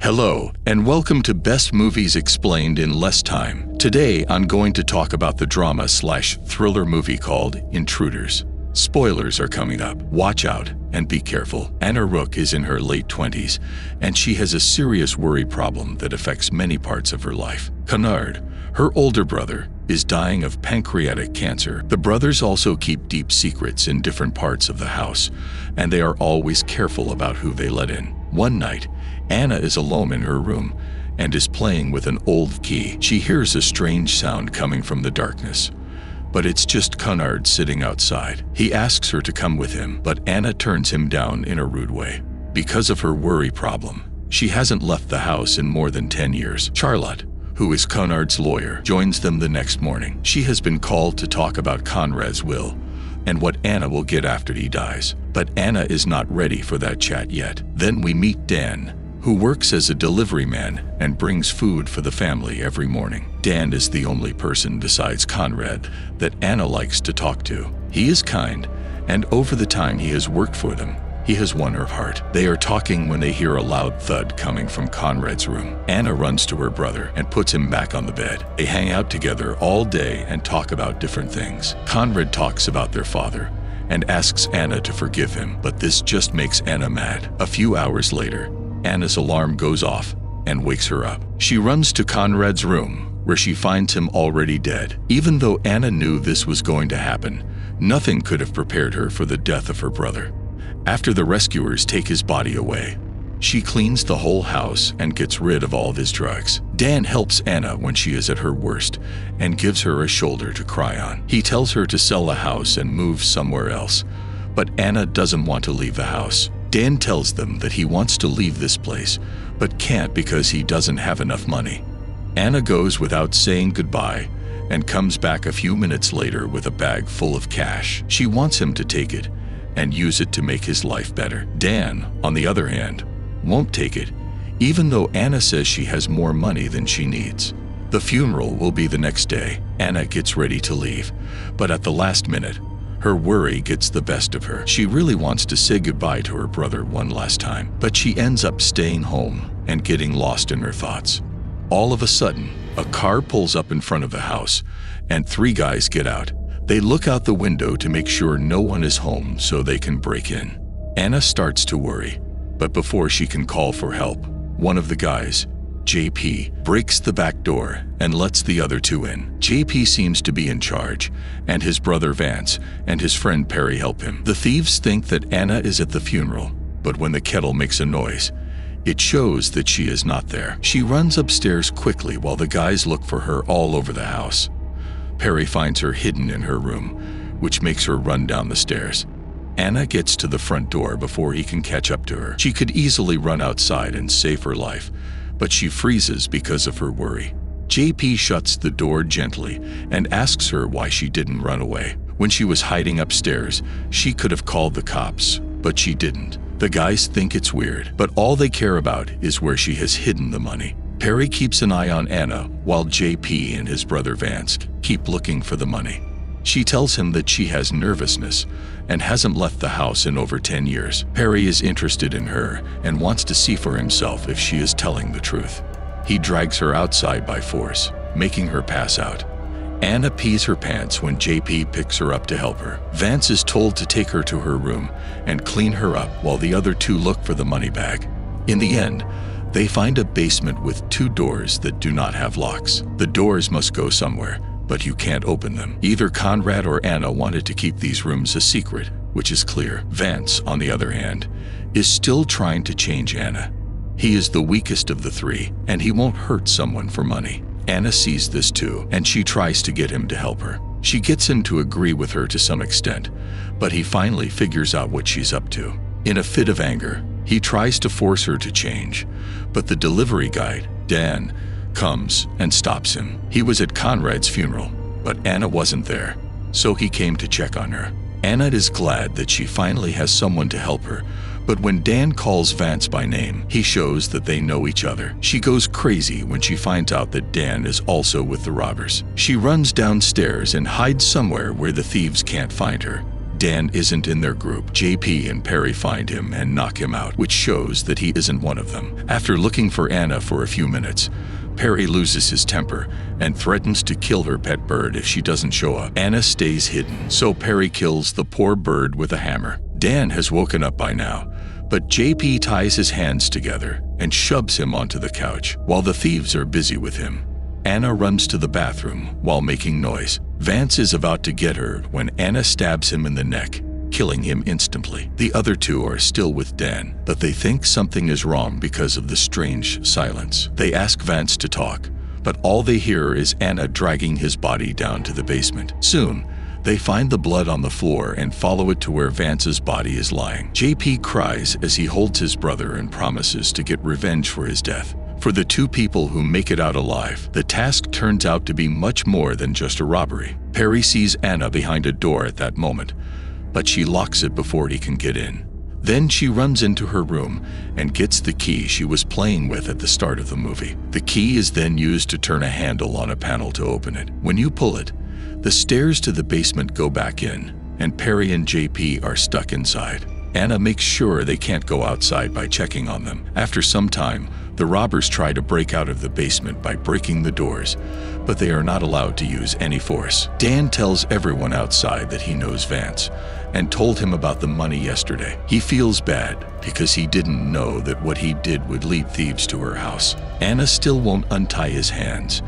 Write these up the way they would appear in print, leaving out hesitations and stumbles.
Hello, and welcome to Best Movies Explained in Less Time. Today, I'm going to talk about the drama/thriller movie called Intruders. Spoilers are coming up. Watch out and be careful. Anna Rook is in her late 20s, and she has a serious worry problem that affects many parts of her life. Conrad, her older brother, is dying of pancreatic cancer. The brothers also keep deep secrets in different parts of the house, and they are always careful about who they let in. One night, Anna is alone in her room and is playing with an old key. She hears a strange sound coming from the darkness, but it's just Conrad sitting outside. He asks her to come with him, but Anna turns him down in a rude way. Because of her worry problem, she hasn't left the house in more than 10 years. Charlotte, who is Conrad's lawyer, joins them the next morning. She has been called to talk about Conrad's will and what Anna will get after he dies. But Anna is not ready for that chat yet. Then we meet Dan, who works as a delivery man and brings food for the family every morning. Dan is the only person besides Conrad that Anna likes to talk to. He is kind, and over the time he has worked for them, he has won her heart. They are talking when they hear a loud thud coming from Conrad's room. Anna runs to her brother and puts him back on the bed. They hang out together all day and talk about different things. Conrad talks about their father and asks Anna to forgive him, but this just makes Anna mad. A few hours later, Anna's alarm goes off and wakes her up. She runs to Conrad's room, where she finds him already dead. Even though Anna knew this was going to happen, nothing could have prepared her for the death of her brother. After the rescuers take his body away, she cleans the whole house and gets rid of all of his drugs. Dan helps Anna when she is at her worst and gives her a shoulder to cry on. He tells her to sell the house and move somewhere else, but Anna doesn't want to leave the house. Dan tells them that he wants to leave this place, but can't because he doesn't have enough money. Anna goes without saying goodbye and comes back a few minutes later with a bag full of cash. She wants him to take it and use it to make his life better. Dan, on the other hand, won't take it, even though Anna says she has more money than she needs. The funeral will be the next day. Anna gets ready to leave, but at the last minute, her worry gets the best of her. She really wants to say goodbye to her brother one last time, but she ends up staying home and getting lost in her thoughts. All of a sudden, a car pulls up in front of the house, and 3 guys get out. They look out the window to make sure no one is home so they can break in. Anna starts to worry, but before she can call for help, one of the guys, JP, breaks the back door and lets the other 2 in. JP seems to be in charge, and his brother Vance and his friend Perry help him. The thieves think that Anna is at the funeral, but when the kettle makes a noise, it shows that she is not there. She runs upstairs quickly while the guys look for her all over the house. Perry finds her hidden in her room, which makes her run down the stairs. Anna gets to the front door before he can catch up to her. She could easily run outside and save her life, but she freezes because of her worry. JP shuts the door gently and asks her why she didn't run away. When she was hiding upstairs, she could have called the cops, but she didn't. The guys think it's weird, but all they care about is where she has hidden the money. Perry keeps an eye on Anna while JP and his brother Vance keep looking for the money. She tells him that she has nervousness and hasn't left the house in over 10 years. Perry is interested in her and wants to see for himself if she is telling the truth. He drags her outside by force, making her pass out. Anna pees her pants when JP picks her up to help her. Vance is told to take her to her room and clean her up while the other 2 look for the money bag. In the end, they find a basement with 2 doors that do not have locks. The doors must go somewhere, but you can't open them. Either Conrad or Anna wanted to keep these rooms a secret, which is clear. Vance, on the other hand, is still trying to change Anna. He is the weakest of the 3, and he won't hurt someone for money. Anna sees this too, and she tries to get him to help her. She gets him to agree with her to some extent, but he finally figures out what she's up to. In a fit of anger, he tries to force her to change, but the delivery guy, Dan, comes and stops him. He was at Conrad's funeral, but Anna wasn't there, so he came to check on her. Anna is glad that she finally has someone to help her, but when Dan calls Vance by name, he shows that they know each other. She goes crazy when she finds out that Dan is also with the robbers. She runs downstairs and hides somewhere where the thieves can't find her. Dan isn't in their group. JP and Perry find him and knock him out, which shows that he isn't one of them. After looking for Anna for a few minutes, Perry loses his temper and threatens to kill her pet bird if she doesn't show up. Anna stays hidden, so Perry kills the poor bird with a hammer. Dan has woken up by now, but JP ties his hands together and shoves him onto the couch while the thieves are busy with him. Anna runs to the bathroom while making noise. Vance is about to get her when Anna stabs him in the neck, killing him instantly. The other two are still with Dan, but they think something is wrong because of the strange silence. They ask Vance to talk, but all they hear is Anna dragging his body down to the basement. Soon, they find the blood on the floor and follow it to where Vance's body is lying. JP cries as he holds his brother and promises to get revenge for his death. For the two people who make it out alive, the task turns out to be much more than just a robbery. Perry sees Anna behind a door at that moment, but she locks it before he can get in. Then she runs into her room and gets the key she was playing with at the start of the movie. The key is then used to turn a handle on a panel to open it. When you pull it, the stairs to the basement go back in, and Perry and JP are stuck inside. Anna makes sure they can't go outside by checking on them. After some time, the robbers try to break out of the basement by breaking the doors, but they are not allowed to use any force. Dan tells everyone outside that he knows Vance and told him about the money yesterday. He feels bad because he didn't know that what he did would lead thieves to her house. Anna still won't untie his hands,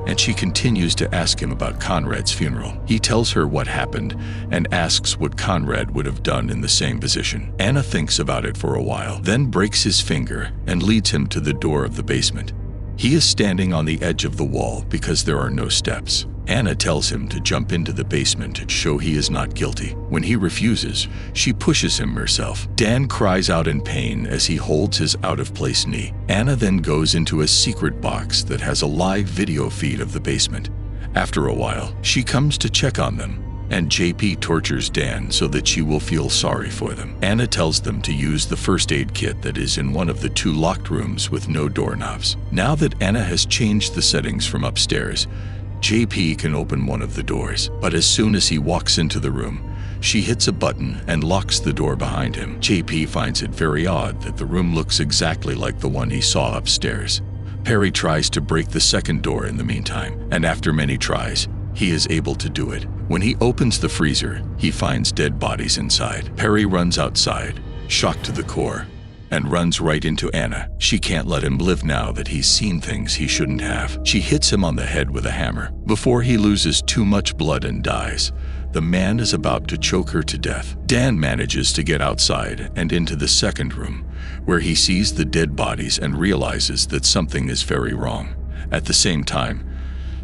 and she continues to ask him about Conrad's funeral. He tells her what happened and asks what Conrad would have done in the same position. Anna thinks about it for a while, then breaks his finger and leads him to the door of the basement. He is standing on the edge of the wall because there are no steps. Anna tells him to jump into the basement to show he is not guilty. When he refuses, she pushes him herself. Dan cries out in pain as he holds his out-of-place knee. Anna then goes into a secret box that has a live video feed of the basement. After a while, she comes to check on them, and JP tortures Dan so that she will feel sorry for them. Anna tells them to use the first aid kit that is in one of the two locked rooms with no doorknobs. Now that Anna has changed the settings from upstairs, JP can open one of the doors, but as soon as he walks into the room, she hits a button and locks the door behind him. JP finds it very odd that the room looks exactly like the one he saw upstairs. Perry tries to break the second door in the meantime, and after many tries, he is able to do it. When he opens the freezer, he finds dead bodies inside. Perry runs outside, shocked to the core, and runs right into Anna. She can't let him live now that he's seen things he shouldn't have. She hits him on the head with a hammer. Before he loses too much blood and dies, the man is about to choke her to death. Dan manages to get outside and into the second room, where he sees the dead bodies and realizes that something is very wrong. At the same time,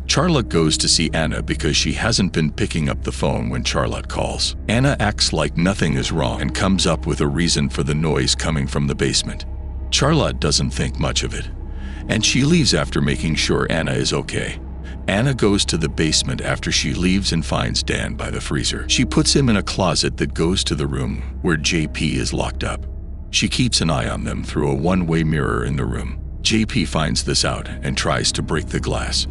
Charlotte goes to see Anna because she hasn't been picking up the phone when Charlotte calls. Anna acts like nothing is wrong and comes up with a reason for the noise coming from the basement. Charlotte doesn't think much of it, and she leaves after making sure Anna is okay. Anna goes to the basement after she leaves and finds Dan by the freezer. She puts him in a closet that goes to the room where JP is locked up. She keeps an eye on them through a one-way mirror in the room. JP finds this out and tries to break the glass,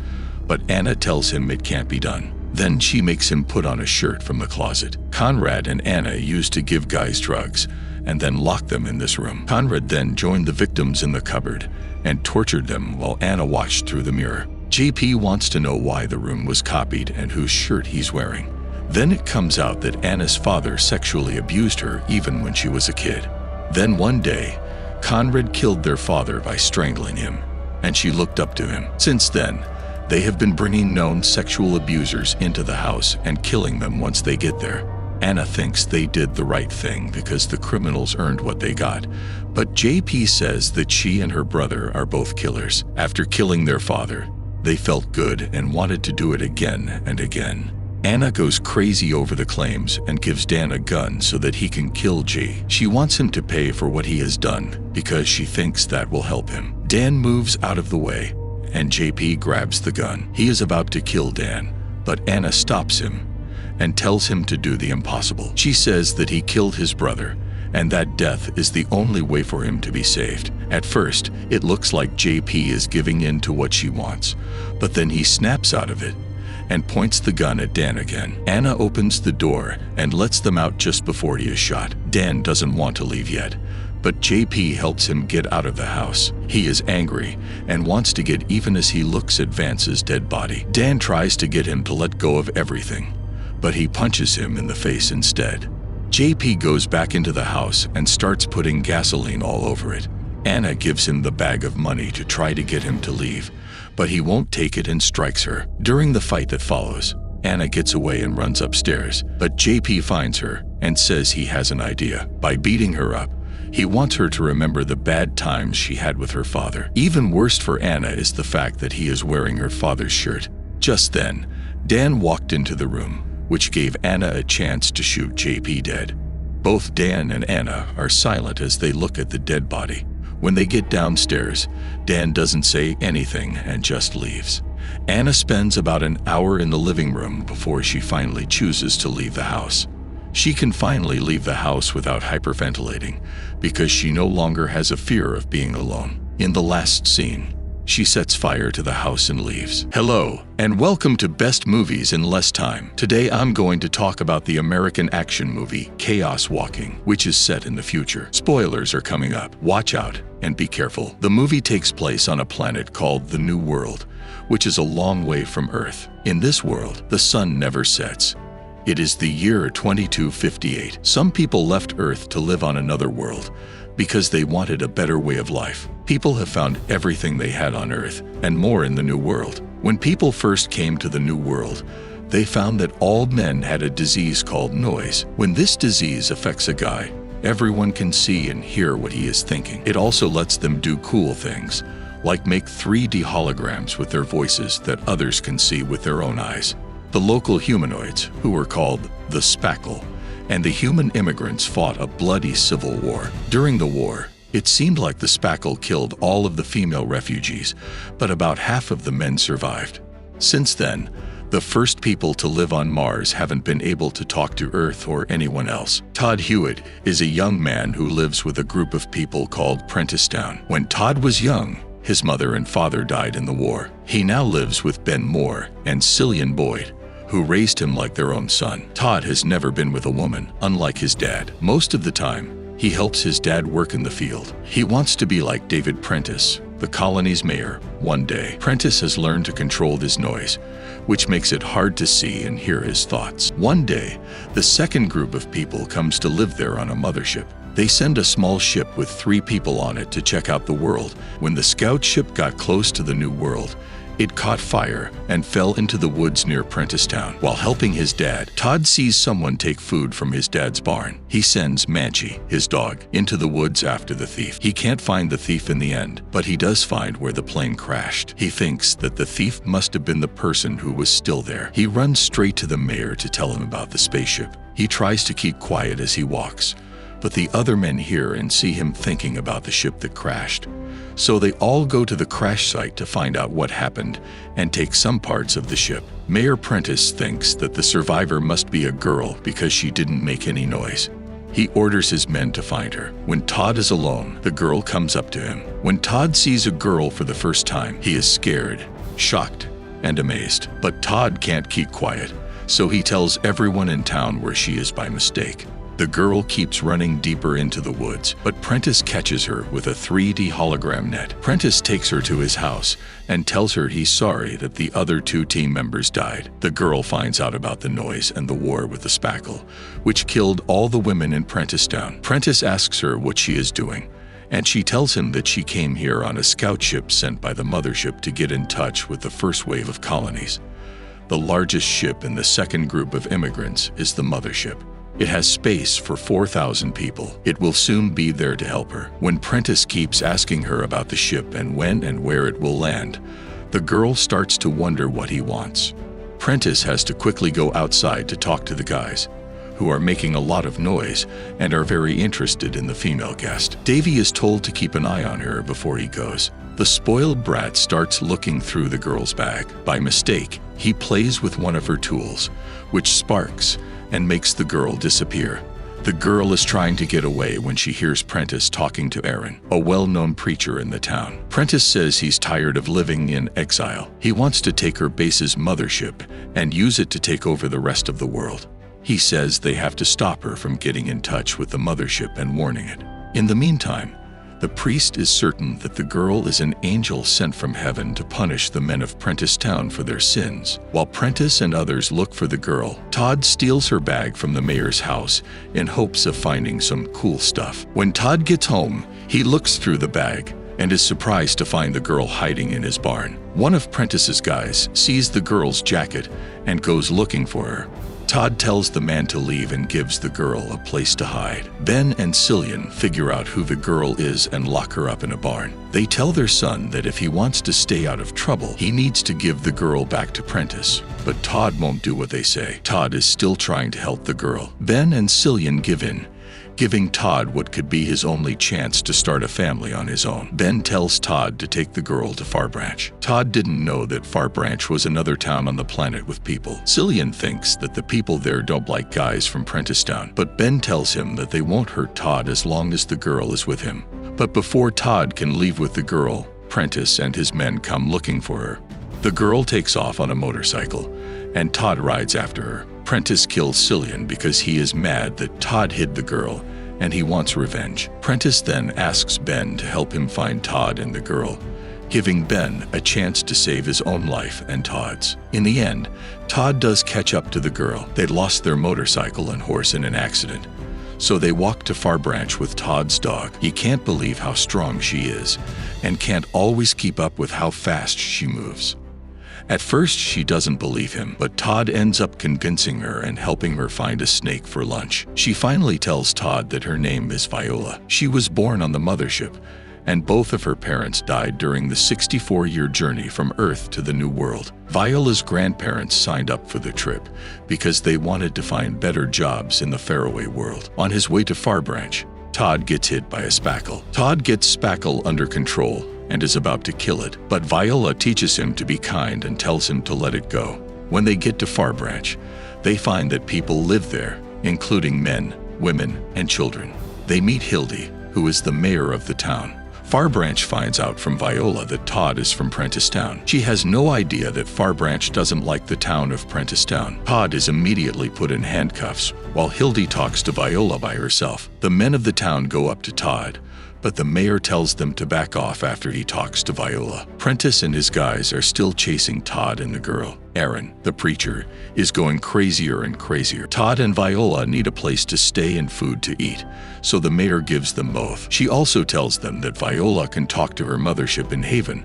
but Anna tells him it can't be done. Then she makes him put on a shirt from the closet. Conrad and Anna used to give guys drugs and then lock them in this room. Conrad then joined the victims in the cupboard and tortured them while Anna watched through the mirror. JP wants to know why the room was copied and whose shirt he's wearing. Then it comes out that Anna's father sexually abused her even when she was a kid. Then one day, Conrad killed their father by strangling him, and she looked up to him. Since then, they have been bringing known sexual abusers into the house and killing them once they get there. Anna thinks they did the right thing because the criminals earned what they got, but JP says that she and her brother are both killers. After killing their father, they felt good and wanted to do it again and again. Anna goes crazy over the claims and gives Dan a gun so that he can kill G. She wants him to pay for what he has done because she thinks that will help him. Dan moves out of the way, and JP grabs the gun. He is about to kill Dan, but Anna stops him and tells him to do the impossible. She says that he killed his brother and that death is the only way for him to be saved. At first, it looks like JP is giving in to what she wants, but then he snaps out of it and points the gun at Dan again. Anna opens the door and lets them out just before he is shot. Dan doesn't want to leave yet, but JP helps him get out of the house. He is angry and wants to get even as he looks at Vance's dead body. Dan tries to get him to let go of everything, but he punches him in the face instead. JP goes back into the house and starts putting gasoline all over it. Anna gives him the bag of money to try to get him to leave, but he won't take it and strikes her. During the fight that follows, Anna gets away and runs upstairs, but JP finds her and says he has an idea. By beating her up, he wants her to remember the bad times she had with her father. Even worse for Anna is the fact that he is wearing her father's shirt. Just then, Dan walked into the room, which gave Anna a chance to shoot JP dead. Both Dan and Anna are silent as they look at the dead body. When they get downstairs, Dan doesn't say anything and just leaves. Anna spends about an hour in the living room before she finally chooses to leave the house. She can finally leave the house without hyperventilating because she no longer has a fear of being alone. In the last scene, she sets fire to the house and leaves. Hello, and welcome to Best Movies in Less Time. Today I'm going to talk about the American action movie Chaos Walking, which is set in the future. Spoilers are coming up. Watch out and be careful. The movie takes place on a planet called the New World, which is a long way from Earth. In this world, the sun never sets. It is the year 2258. Some people left Earth to live on another world because they wanted a better way of life. People have found everything they had on Earth and more in the New World. When people first came to the New World, they found that all men had a disease called noise. When this disease affects a guy, everyone can see and hear what he is thinking. It also lets them do cool things, like make 3D holograms with their voices that others can see with their own eyes. The local humanoids, who were called the Spackle, and the human immigrants fought a bloody civil war. During the war, it seemed like the Spackle killed all of the female refugees, but about half of the men survived. Since then, the first people to live on Mars haven't been able to talk to Earth or anyone else. Todd Hewitt is a young man who lives with a group of people called Prentisstown. When Todd was young, his mother and father died in the war. He now lives with Ben Moore and Cillian Boyd, who raised him like their own son. Todd has never been with a woman, unlike his dad. Most of the time, he helps his dad work in the field. He wants to be like David Prentice, the colony's mayor. One day, Prentice has learned to control his noise, which makes it hard to see and hear his thoughts. One day, the second group of people comes to live there on a mothership. They send a small ship with 3 people on it to check out the world. When the scout ship got close to the New World, it caught fire and fell into the woods near Prentisstown. While helping his dad, Todd sees someone take food from his dad's barn. He sends Manchi, his dog, into the woods after the thief. He can't find the thief in the end, but he does find where the plane crashed. He thinks that the thief must have been the person who was still there. He runs straight to the mayor to tell him about the spaceship. He tries to keep quiet as he walks, but the other men hear and see him thinking about the ship that crashed. So they all go to the crash site to find out what happened and take some parts of the ship. Mayor Prentice thinks that the survivor must be a girl because she didn't make any noise. He orders his men to find her. When Todd is alone, the girl comes up to him. When Todd sees a girl for the first time, he is scared, shocked, and amazed. But Todd can't keep quiet, so he tells everyone in town where she is by mistake. The girl keeps running deeper into the woods, but Prentice catches her with a 3D hologram net. Prentice takes her to his house and tells her he's sorry that the other 2 team members died. The girl finds out about the noise and the war with the Spackle, which killed all the women in Prentisstown. Prentice asks her what she is doing, and she tells him that she came here on a scout ship sent by the mothership to get in touch with the first wave of colonies. The largest ship in the second group of immigrants is the mothership. It has space for 4,000 people. It will soon be there to help her. When Prentice keeps asking her about the ship and when and where it will land, the girl starts to wonder what he wants. Prentice has to quickly go outside to talk to the guys, who are making a lot of noise and are very interested in the female guest. Davy is told to keep an eye on her before he goes. The spoiled brat starts looking through the girl's bag. By mistake, he plays with one of her tools, which sparks and makes the girl disappear. The girl is trying to get away when she hears Prentice talking to Aaron, a well-known preacher in the town. Prentice says he's tired of living in exile. He wants to take her base's mothership and use it to take over the rest of the world. He says they have to stop her from getting in touch with the mothership and warning it. In the meantime, the priest is certain that the girl is an angel sent from heaven to punish the men of Prentice Town for their sins. While Prentice and others look for the girl, Todd steals her bag from the mayor's house in hopes of finding some cool stuff. When Todd gets home, he looks through the bag and is surprised to find the girl hiding in his barn. One of Prentice's guys sees the girl's jacket and goes looking for her. Todd tells the man to leave and gives the girl a place to hide. Ben and Cillian figure out who the girl is and lock her up in a barn. They tell their son that if he wants to stay out of trouble, he needs to give the girl back to Prentice. But Todd won't do what they say. Todd is still trying to help the girl. Ben and Cillian give in, giving Todd what could be his only chance to start a family on his own. Ben tells Todd to take the girl to Far Branch. Todd didn't know that Far Branch was another town on the planet with people. Cillian thinks that the people there don't like guys from Prentice Town, but Ben tells him that they won't hurt Todd as long as the girl is with him. But before Todd can leave with the girl, Prentice and his men come looking for her. The girl takes off on a motorcycle, and Todd rides after her. Prentice kills Cillian because he is mad that Todd hid the girl and he wants revenge. Prentice then asks Ben to help him find Todd and the girl, giving Ben a chance to save his own life and Todd's. In the end, Todd does catch up to the girl. They'd lost their motorcycle and horse in an accident, so they walk to Far Branch with Todd's dog. He can't believe how strong she is and can't always keep up with how fast she moves. At first, she doesn't believe him, but Todd ends up convincing her and helping her find a snake for lunch. She finally tells Todd that her name is Viola. She was born on the mothership, and both of her parents died during the 64-year journey from Earth to the New World. Viola's grandparents signed up for the trip because they wanted to find better jobs in the faraway world. On his way to Far Branch, Todd gets hit by a spackle. Todd gets Spackle under control and is about to kill it, but Viola teaches him to be kind and tells him to let it go. When they get to Far Branch, they find that people live there, including men, women, and children. They meet Hildy, who is the mayor of the town. Far Branch finds out from Viola that Todd is from Prentice Town. She has no idea that Far Branch doesn't like the town of Prentice Town. Todd is immediately put in handcuffs, while Hildy talks to Viola by herself. The men of the town go up to Todd, but the mayor tells them to back off after he talks to Viola. Prentice and his guys are still chasing Todd and the girl. Aaron, the preacher, is going crazier and crazier. Todd and Viola need a place to stay and food to eat, so the mayor gives them both. She also tells them that Viola can talk to her mothership in Haven,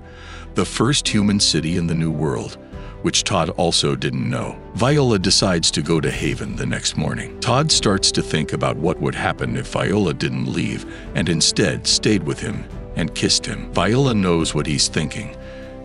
the first human city in the New World, which Todd also didn't know. Viola decides to go to Haven the next morning. Todd starts to think about what would happen if Viola didn't leave and instead stayed with him and kissed him. Viola knows what he's thinking,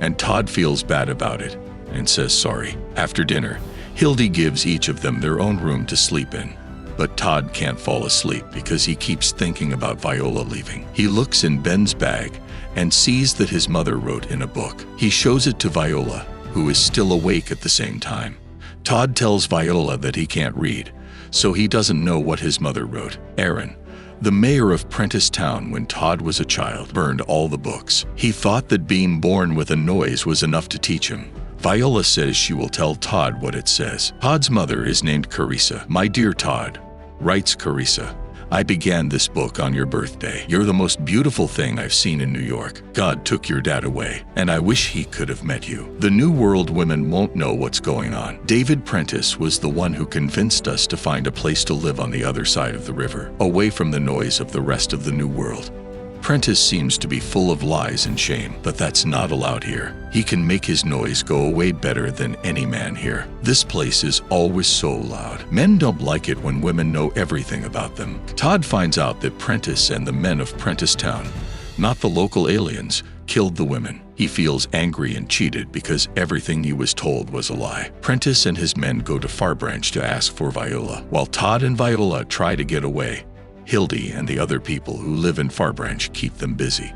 and Todd feels bad about it and says sorry. After dinner, Hildy gives each of them their own room to sleep in, but Todd can't fall asleep because he keeps thinking about Viola leaving. He looks in Ben's bag and sees that his mother wrote in a book. He shows it to Viola, who is still awake at the same time. Todd tells Viola that he can't read, so he doesn't know what his mother wrote. Aaron, the mayor of Prentice Town when Todd was a child, burned all the books. He thought that being born with a noise was enough to teach him. Viola says she will tell Todd what it says. Todd's mother is named Carissa. "My dear Todd," writes Carissa, "I began this book on your birthday. You're the most beautiful thing I've seen in New York. God took your dad away, and I wish he could have met you. The New World women won't know what's going on. David Prentice was the one who convinced us to find a place to live on the other side of the river, away from the noise of the rest of the New World. Prentice seems to be full of lies and shame, but that's not allowed here. He can make his noise go away better than any man here. This place is always so loud. Men don't like it when women know everything about them." Todd finds out that Prentice and the men of Prentice Town, not the local aliens, killed the women. He feels angry and cheated because everything he was told was a lie. Prentice and his men go to Far Branch to ask for Viola. While Todd and Viola try to get away, Hildy and the other people who live in Far Branch keep them busy.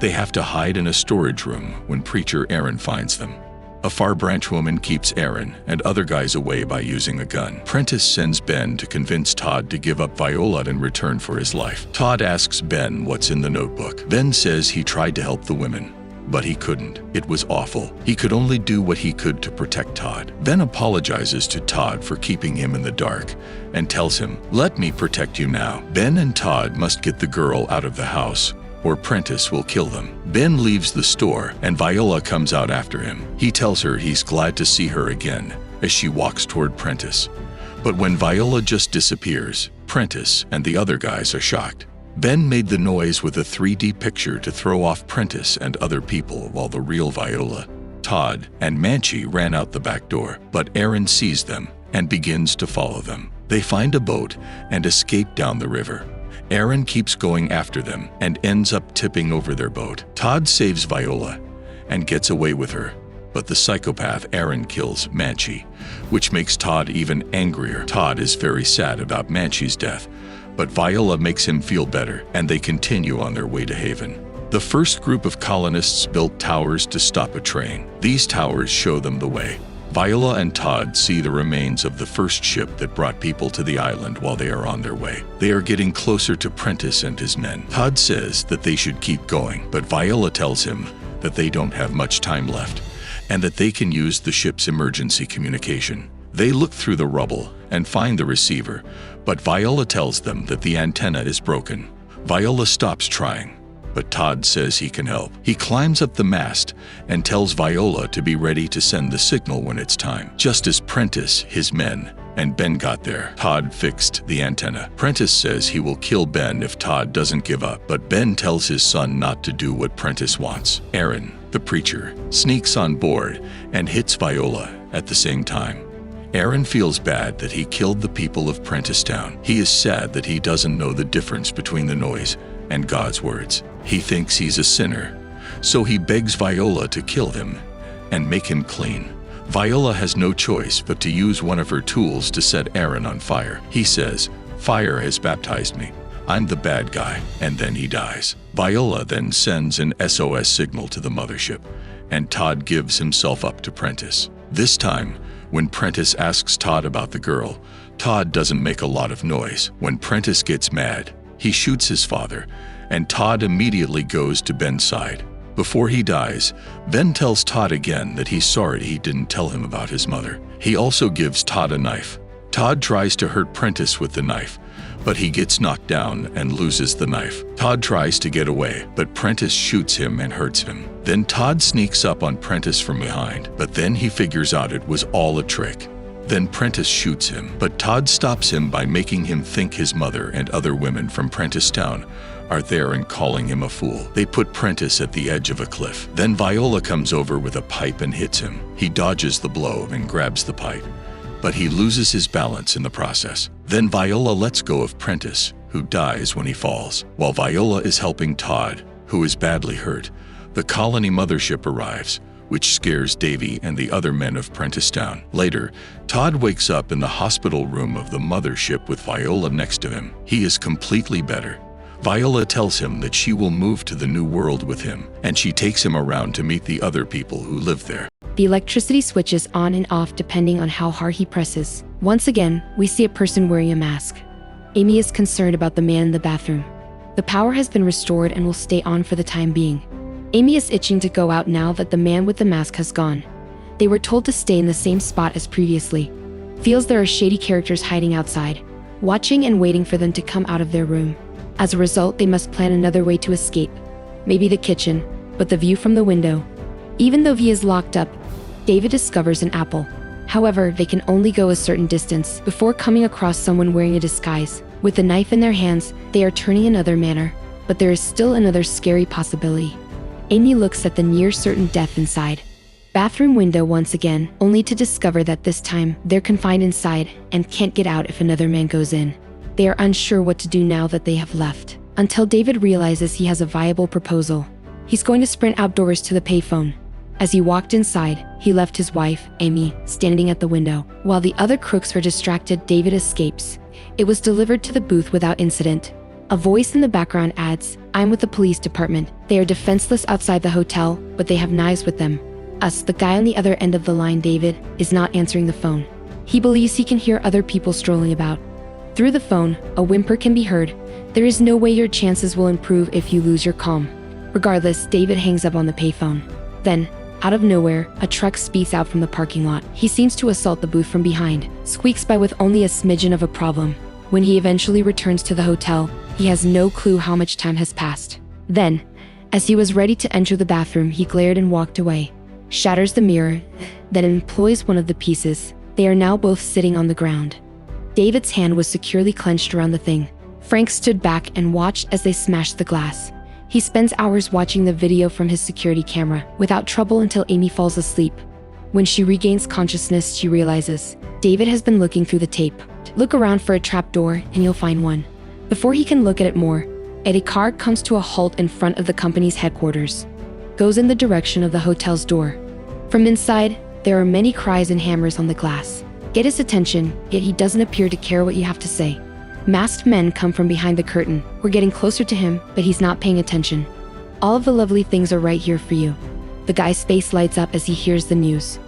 They have to hide in a storage room when Preacher Aaron finds them. A far branch woman keeps Aaron and other guys away by using a gun. Prentice sends Ben to convince Todd to give up Viola in return for his life. Todd asks Ben what's in the notebook. Ben says he tried to help the women, but he couldn't. It was awful. He could only do what he could to protect Todd. Ben apologizes to Todd for keeping him in the dark and tells him, "Let me protect you now." Ben and Todd must get the girl out of the house, or Prentice will kill them. Ben leaves the store, and Viola comes out after him. He tells her he's glad to see her again as she walks toward Prentice. But when Viola just disappears, Prentice and the other guys are shocked. Ben made the noise with a 3D picture to throw off Prentice and other people, while the real Viola, Todd, and Manchi ran out the back door. But Aaron sees them and begins to follow them. They find a boat and escape down the river. Aaron keeps going after them and ends up tipping over their boat. Todd saves Viola and gets away with her, but the psychopath Aaron kills Manchi, which makes Todd even angrier. Todd is very sad about Manchi's death, but Viola makes him feel better, and they continue on their way to Haven. The first group of colonists built towers to stop a train. These towers show them the way. Viola and Todd see the remains of the first ship that brought people to the island while they are on their way. They are getting closer to Prentice and his men. Todd says that they should keep going, but Viola tells him that they don't have much time left and that they can use the ship's emergency communication. They look through the rubble and find the receiver, but Viola tells them that the antenna is broken. Viola stops trying, but Todd says he can help. He climbs up the mast and tells Viola to be ready to send the signal when it's time. Just as Prentice, his men, and Ben got there, Todd fixed the antenna. Prentice says he will kill Ben if Todd doesn't give up, but Ben tells his son not to do what Prentice wants. Aaron, the preacher, sneaks on board and hits Viola at the same time. Aaron feels bad that he killed the people of Prentice Town. He is sad that he doesn't know the difference between the noise and God's words. He thinks he's a sinner, so he begs Viola to kill him and make him clean. Viola has no choice but to use one of her tools to set Aaron on fire. He says, "Fire has baptized me. I'm the bad guy," and then he dies. Viola then sends an SOS signal to the mothership, and Todd gives himself up to Prentice. This time, when Prentice asks Todd about the girl, Todd doesn't make a lot of noise. When Prentice gets mad, he shoots his father, and Todd immediately goes to Ben's side. Before he dies, Ben tells Todd again that he's sorry he didn't tell him about his mother. He also gives Todd a knife. Todd tries to hurt Prentice with the knife, but he gets knocked down and loses the knife. Todd tries to get away, but Prentice shoots him and hurts him. Then Todd sneaks up on Prentice from behind, but then he figures out it was all a trick. Then Prentice shoots him, but Todd stops him by making him think his mother and other women from Prentice Town are there and calling him a fool. They put Prentice at the edge of a cliff. Then Viola comes over with a pipe and hits him. He dodges the blow and grabs the pipe, but he loses his balance in the process. Then Viola lets go of Prentice, who dies when he falls. While Viola is helping Todd, who is badly hurt, the colony mothership arrives, which scares Davy and the other men of Prentice Town. Later, Todd wakes up in the hospital room of the mothership with Viola next to him. He is completely better. Viola tells him that she will move to the new world with him, and she takes him around to meet the other people who live there. The electricity switches on and off depending on how hard he presses. Once again, we see a person wearing a mask. Amy is concerned about the man in the bathroom. The power has been restored and will stay on for the time being. Amy is itching to go out now that the man with the mask has gone. They were told to stay in the same spot as previously. Feels there are shady characters hiding outside, watching and waiting for them to come out of their room. As a result, they must plan another way to escape. Maybe the kitchen, but the view from the window. Even though he is locked up, David discovers an apple. However, they can only go a certain distance before coming across someone wearing a disguise. With a knife in their hands, they are turning another manner, but there is still another scary possibility. Amy looks at the near certain death inside. Bathroom window once again, only to discover that this time they're confined inside and can't get out if another man goes in. They are unsure what to do now that they have left, until David realizes he has a viable proposal. He's going to sprint outdoors to the payphone. As he walked inside, he left his wife, Amy, standing at the window. While the other crooks were distracted, David escapes. It was delivered to the booth without incident. A voice in the background adds, "I'm with the police department. They are defenseless outside the hotel, but they have knives with them." The guy on the other end of the line, David, is not answering the phone. He believes he can hear other people strolling about. Through the phone, a whimper can be heard. There is no way your chances will improve if you lose your calm. Regardless, David hangs up on the payphone. Then, out of nowhere, a truck speeds out from the parking lot. He seems to assault the booth from behind, squeaks by with only a smidgen of a problem. When he eventually returns to the hotel, he has no clue how much time has passed. Then, as he was ready to enter the bathroom, he glared and walked away. Shatters the mirror, then employs one of the pieces. They are now both sitting on the ground. David's hand was securely clenched around the thing. Frank stood back and watched as they smashed the glass. He spends hours watching the video from his security camera, without trouble until Amy falls asleep. When she regains consciousness, she realizes David has been looking through the tape. Look around for a trapdoor and you'll find one. Before he can look at it more, a car comes to a halt in front of the company's headquarters. Goes in the direction of the hotel's door. From inside, there are many cries and hammers on the glass. Get his attention, yet he doesn't appear to care what you have to say. Masked men come from behind the curtain. We're getting closer to him, but he's not paying attention. All of the lovely things are right here for you. The guy's face lights up as he hears the news.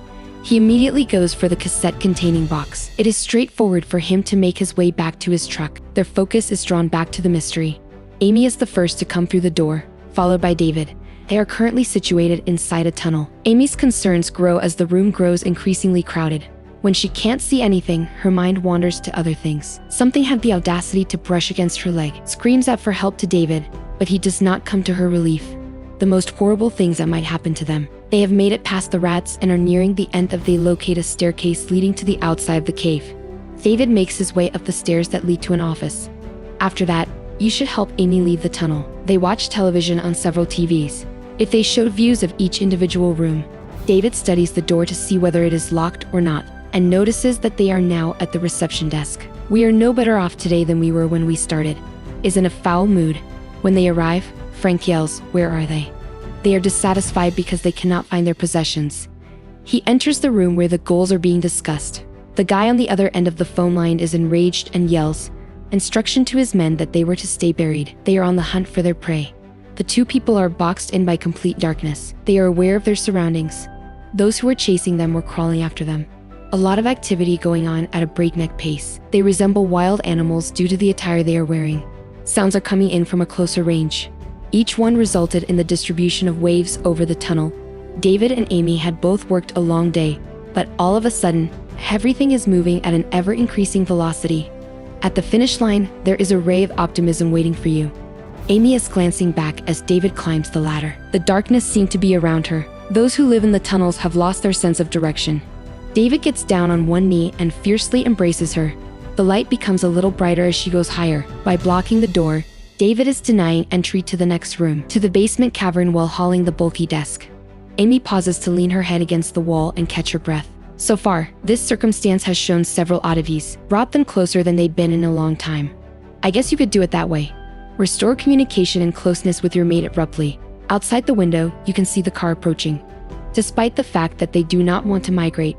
He immediately goes for the cassette-containing box. It is straightforward for him to make his way back to his truck. Their focus is drawn back to the mystery. Amy is the first to come through the door, followed by David. They are currently situated inside a tunnel. Amy's concerns grow as the room grows increasingly crowded. When she can't see anything, her mind wanders to other things. Something had the audacity to brush against her leg. Screams out for help to David, but he does not come to her relief. The most horrible things that might happen to them. They have made it past the rats and are nearing the end of. They locate a staircase leading to the outside of the cave. David makes his way up the stairs that lead to an office. After that, you should help Amy leave the tunnel. They watch television on several TVs. If they showed views of each individual room, David studies the door to see whether it is locked or not, and notices that they are now at the reception desk. We are no better off today than we were when we started. Is in a foul mood. When they arrive, Frank yells, "Where are they?" They are dissatisfied because they cannot find their possessions. He enters the room where the goals are being discussed. The guy on the other end of the phone line is enraged and yells instruction to his men that they were to stay buried. They are on the hunt for their prey. The two people are boxed in by complete darkness. They are aware of their surroundings. Those who were chasing them were crawling after them. A lot of activity going on at a breakneck pace. They resemble wild animals due to the attire they are wearing. Sounds are coming in from a closer range. Each one resulted in the distribution of waves over the tunnel. David and Amy had both worked a long day, but all of a sudden, everything is moving at an ever-increasing velocity. At the finish line, there is a ray of optimism waiting for you. Amy is glancing back as David climbs the ladder. The darkness seemed to be around her. Those who live in the tunnels have lost their sense of direction. David gets down on one knee and fiercely embraces her. The light becomes a little brighter as she goes higher. By blocking the door, David is denying entry to the next room, to the basement cavern, while hauling the bulky desk. Amy pauses to lean her head against the wall and catch her breath. So far, this circumstance has shown several oddities, brought them closer than they'd been in a long time. I guess you could do it that way. Restore communication and closeness with your mate abruptly. Outside the window, you can see the car approaching. Despite the fact that they do not want to migrate,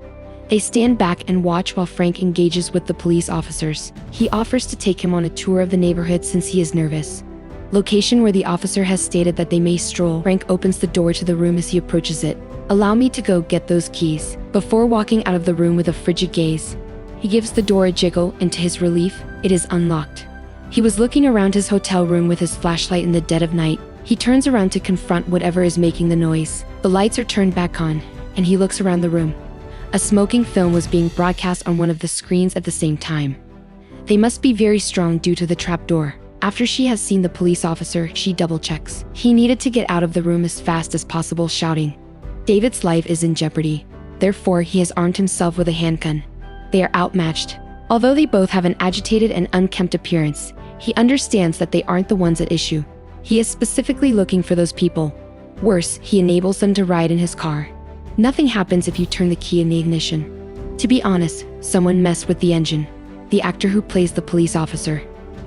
they stand back and watch while Frank engages with the police officers. He offers to take him on a tour of the neighborhood since he is nervous. Location where the officer has stated that they may stroll. Frank opens the door to the room as he approaches it. "Allow me to go get those keys." Before walking out of the room with a frigid gaze, he gives the door a jiggle, and to his relief, it is unlocked. He was looking around his hotel room with his flashlight in the dead of night. He turns around to confront whatever is making the noise. The lights are turned back on, and he looks around the room. A smoking film was being broadcast on one of the screens at the same time. They must be very strong due to the trapdoor. After she has seen the police officer, she double-checks. He needed to get out of the room as fast as possible, shouting. David's life is in jeopardy. Therefore, he has armed himself with a handgun. They are outmatched. Although they both have an agitated and unkempt appearance, he understands that they aren't the ones at issue. He is specifically looking for those people. Worse, he enables them to ride in his car. Nothing happens if you turn the key in the ignition. To be honest, someone messed with the engine. The actor who plays the police officer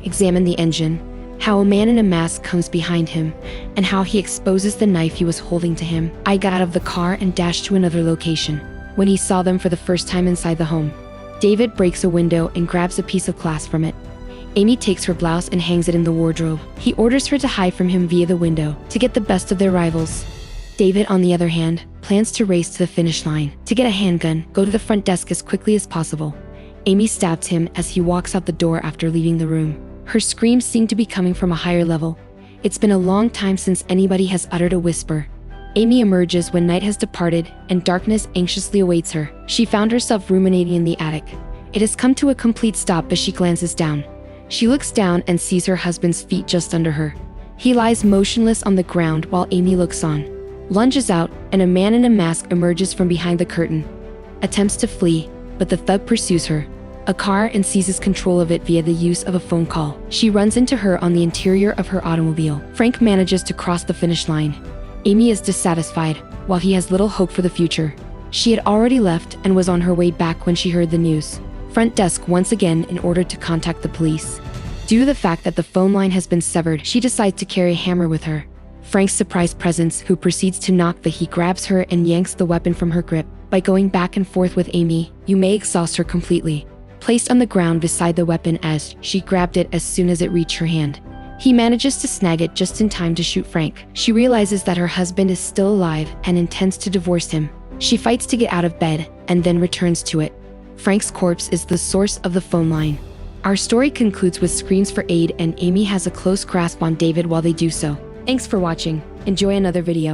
examined the engine, how a man in a mask comes behind him, and how he exposes the knife he was holding to him. I got out of the car and dashed to another location. When he saw them for the first time inside the home, David breaks a window and grabs a piece of glass from it. Amy takes her blouse and hangs it in the wardrobe. He orders her to hide from him via the window to get the best of their rivals. David, on the other hand, plans to race to the finish line. To get a handgun, go to the front desk as quickly as possible. Amy stabs him as he walks out the door after leaving the room. Her screams seem to be coming from a higher level. It's been a long time since anybody has uttered a whisper. Amy emerges when night has departed and darkness anxiously awaits her. She found herself ruminating in the attic. It has come to a complete stop as she glances down. She looks down and sees her husband's feet just under her. He lies motionless on the ground while Amy looks on. Lunges out, and a man in a mask emerges from behind the curtain. Attempts to flee, but the thug pursues her a car and seizes control of it via the use of a phone call. She runs into her on the interior of her automobile. Frank manages to cross the finish line. Amy is dissatisfied, while he has little hope for the future. She had already left and was on her way back when she heard the news. Front desk once again in order to contact the police. Due to the fact that the phone line has been severed, she decides to carry a hammer with her. Frank's surprised presence, who proceeds to knock the he grabs her and yanks the weapon from her grip. By going back and forth with Amy, you may exhaust her completely. Placed on the ground beside the weapon as she grabbed it as soon as it reached her hand. He manages to snag it just in time to shoot Frank. She realizes that her husband is still alive and intends to divorce him. She fights to get out of bed and then returns to it. Frank's corpse is the source of the phone line. Our story concludes with screams for aid and Amy has a close grasp on David while they do so. Thanks for watching. Enjoy another video.